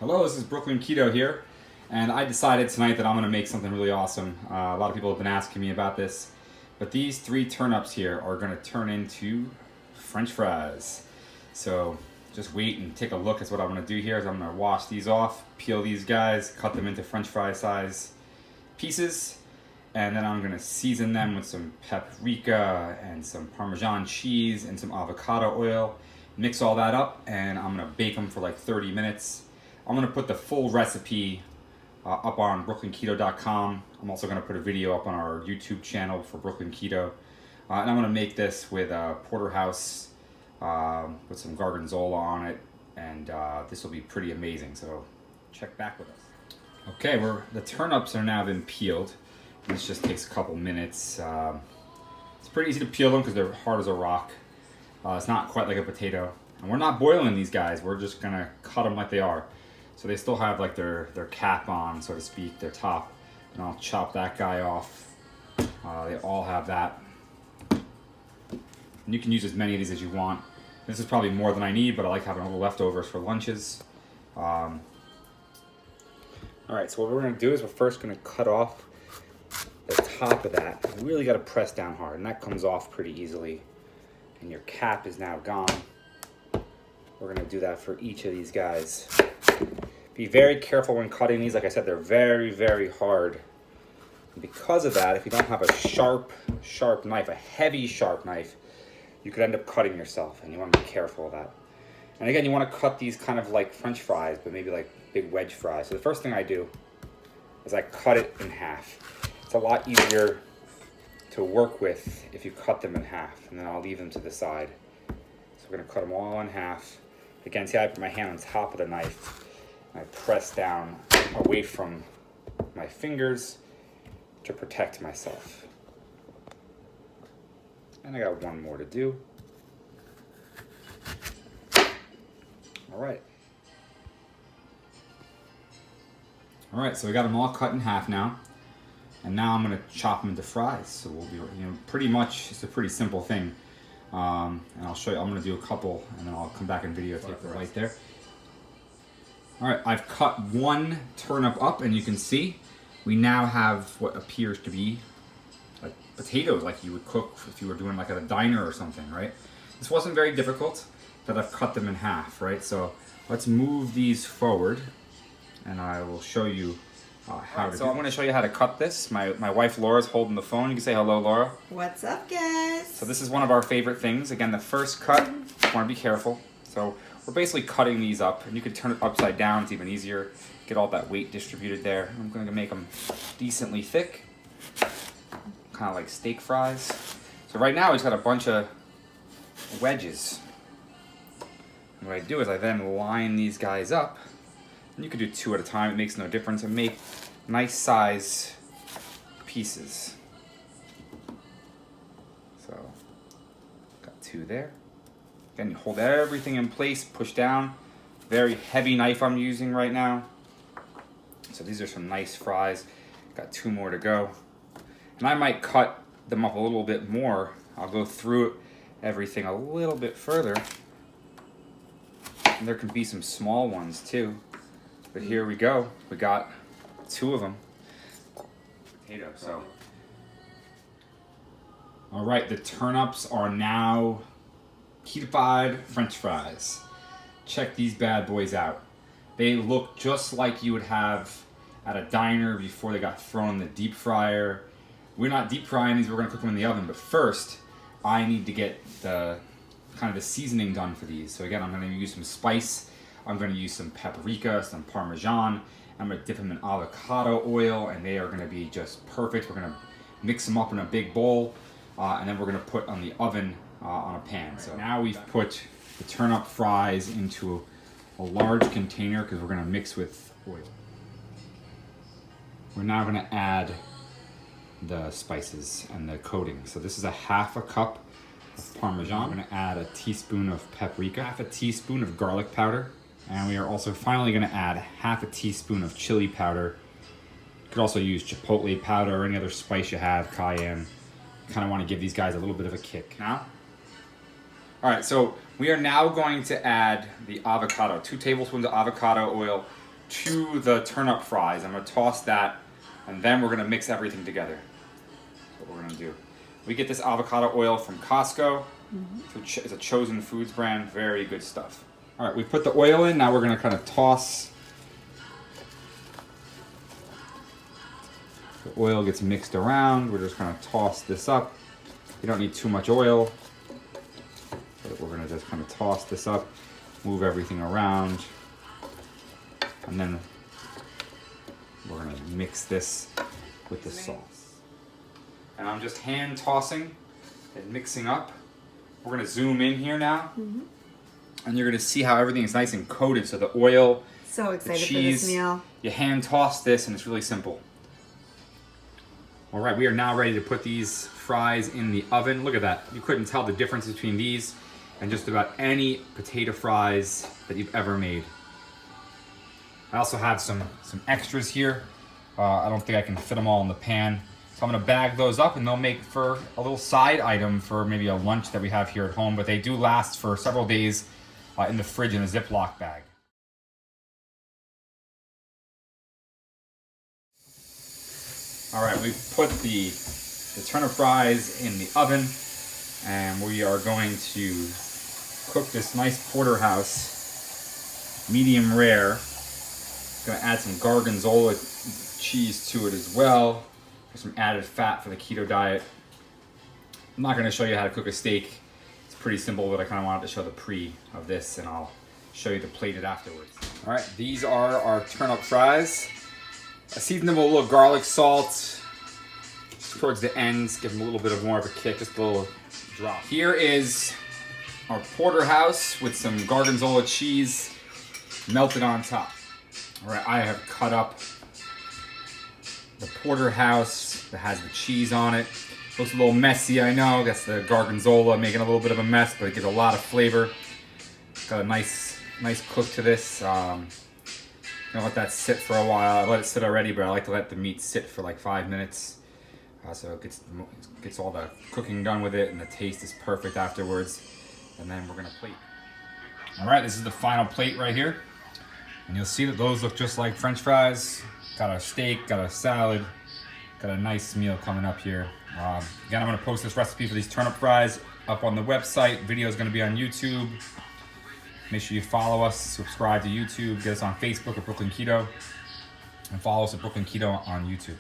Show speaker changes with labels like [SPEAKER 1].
[SPEAKER 1] Hello, this is Brooklyn Keto here, and I decided tonight that I'm going to make something really awesome. A lot of people have been asking me about this, but these 3 turnips here are going to turn into French fries. So just wait and take a look at what I'm going to do here. Is I'm going to wash these off, peel these guys, cut them into French fry size pieces, and then I'm going to season them with some paprika and some Parmesan cheese and some avocado oil. Mix all that up, and I'm going to bake them for like 30 minutes. I'm going to put the full recipe up on brooklynketo.com. I'm also going to put a video up on our YouTube channel for Brooklyn Keto. And I'm going to make this with porterhouse with some gorgonzola on it, and this will be pretty amazing. So check back with us. Okay, the turnips are now been peeled. This just takes a couple minutes. It's pretty easy to peel them because they're hard as a rock. It's not quite like a potato. And we're not boiling these guys. We're just going to cut them like they are. So they still have like their cap on, so to speak, their top. And I'll chop that guy off. They all have that. And you can use as many of these as you want. This is probably more than I need, but I like having a little leftovers for lunches. All right, so what we're gonna do is we're first gonna cut off the top of that. You really gotta press down hard, and that comes off pretty easily. And your cap is now gone. We're gonna do that for each of these guys. Be very careful when cutting these. Like I said, they're very, very hard. And because of that, if you don't have a sharp knife, a heavy sharp knife, you could end up cutting yourself, and you want to be careful of that. And again, you want to cut these kind of like French fries, but maybe like big wedge fries. So the first thing I do is I cut it in half. It's a lot easier to work with if you cut them in half, and then I'll leave them to the side. So we're going to cut them all in half. Again, see how I put my hand on top of the knife. I press down away from my fingers to protect myself. And I got one more to do. All right. All right, so we got them all cut in half now. And now I'm gonna chop them into fries. So we'll be, pretty much, it's a pretty simple thing. And I'll show you, I'm gonna do a couple, and then I'll come back and videotape it right there. All right, I've cut one turnip up, and you can see we now have what appears to be like potatoes, like you would cook if you were doing like at a diner or something, right? This wasn't very difficult, but I've cut them in half, right? So let's move these forward, and I will show you how to do. So I'm going to show you how to cut this. My wife Laura's holding the phone. You can say hello, Laura.
[SPEAKER 2] What's up, guys?
[SPEAKER 1] So this is one of our favorite things. Again, the first cut, you want to be careful. So we're basically cutting these up, and you can turn it upside down. It's even easier. Get all that weight distributed there. I'm going to make them decently thick, kind of like steak fries. So right now it's got a bunch of wedges. And what I do is I then line these guys up, and you can do 2 at a time. It makes no difference, and make nice size pieces. So got 2 there. Again, hold everything in place, push down. Very heavy knife I'm using right now. So these are some nice fries. Got 2 more to go. And I might cut them up a little bit more. I'll go through everything a little bit further. And there can be some small ones too. But here we go. We got 2 of them. Potato, so. All right, the turnips are now ketofied French fries. Check these bad boys out. They look just like you would have at a diner before they got thrown in the deep fryer. We're not deep frying these, we're gonna cook them in the oven, but first I need to get the kind of the seasoning done for these. So again, I'm gonna use some spice. I'm gonna use some paprika, some Parmesan. I'm gonna dip them in avocado oil, and they are gonna be just perfect. We're gonna mix them up in a big bowl, and then we're gonna put on the oven on a pan. So now we've put the turnip fries into a large container because we're gonna mix with oil. We're now gonna add the spices and the coating. So this is a half a cup of Parmesan. We're gonna add a teaspoon of paprika, half a teaspoon of garlic powder, and we are also finally gonna add half a teaspoon of chili powder. You could also use chipotle powder or any other spice you have, cayenne. Kind of want to give these guys a little bit of a kick. Now, all right, so we are now going to add the avocado, 2 tablespoons of avocado oil. to the turnip fries. I'm gonna toss that, and then we're gonna mix everything together. That's what we're gonna do. We get this avocado oil from Costco. It's a Chosen Foods brand, very good stuff. All right, we put the oil in, now we're gonna kind of toss. The oil gets mixed around, we're just gonna toss this up. You don't need too much oil. But we're gonna just kind of toss this up, move everything around, and then we're gonna mix this with the sauce. And I'm just hand tossing and mixing up. We're gonna zoom in here now, and you're gonna see how everything is nice and coated. So the oil,
[SPEAKER 2] so excited
[SPEAKER 1] the cheese,
[SPEAKER 2] for this meal.
[SPEAKER 1] You hand toss this, and it's really simple. All right, we are now ready to put these fries in the oven. Look at that. You couldn't tell the difference between these and just about any potato fries that you've ever made. I also have some extras here. I don't think I can fit them all in the pan. So I'm gonna bag those up, and they'll make for a little side item for maybe a lunch that we have here at home, but they do last for several days in the fridge in a Ziploc bag. All right, we've put the turnip fries in the oven, and we are going to cook this nice porterhouse, medium rare. Gonna add some gorgonzola cheese to it as well, for some added fat for the keto diet. I'm not gonna show you how to cook a steak. It's pretty simple, but I kind of wanted to show the pre of this, and I'll show you the plated afterwards. All right, these are our turnip fries. I seasoned them with a little garlic salt towards the ends, give them a little bit of more of a kick, just a little drop. Here is our porterhouse with some gorgonzola cheese melted on top. All right, I have cut up the porterhouse that has the cheese on it. Looks a little messy, I know. That's the gorgonzola making a little bit of a mess, but it gives a lot of flavor. Got a nice cook to this. Gonna let that sit for a while. I let it sit already, but I like to let the meat sit for like 5 minutes. So it gets all the cooking done with it, and the taste is perfect afterwards. And then we're gonna plate. All right, this is the final plate right here. And you'll see that those look just like French fries. Got a steak, got a salad, got a nice meal coming up here. Again, I'm gonna post this recipe for these turnip fries up on the website. Video is gonna be on YouTube. Make sure you follow us, subscribe to YouTube, get us on Facebook at Brooklyn Keto, and follow us at Brooklyn Keto on YouTube.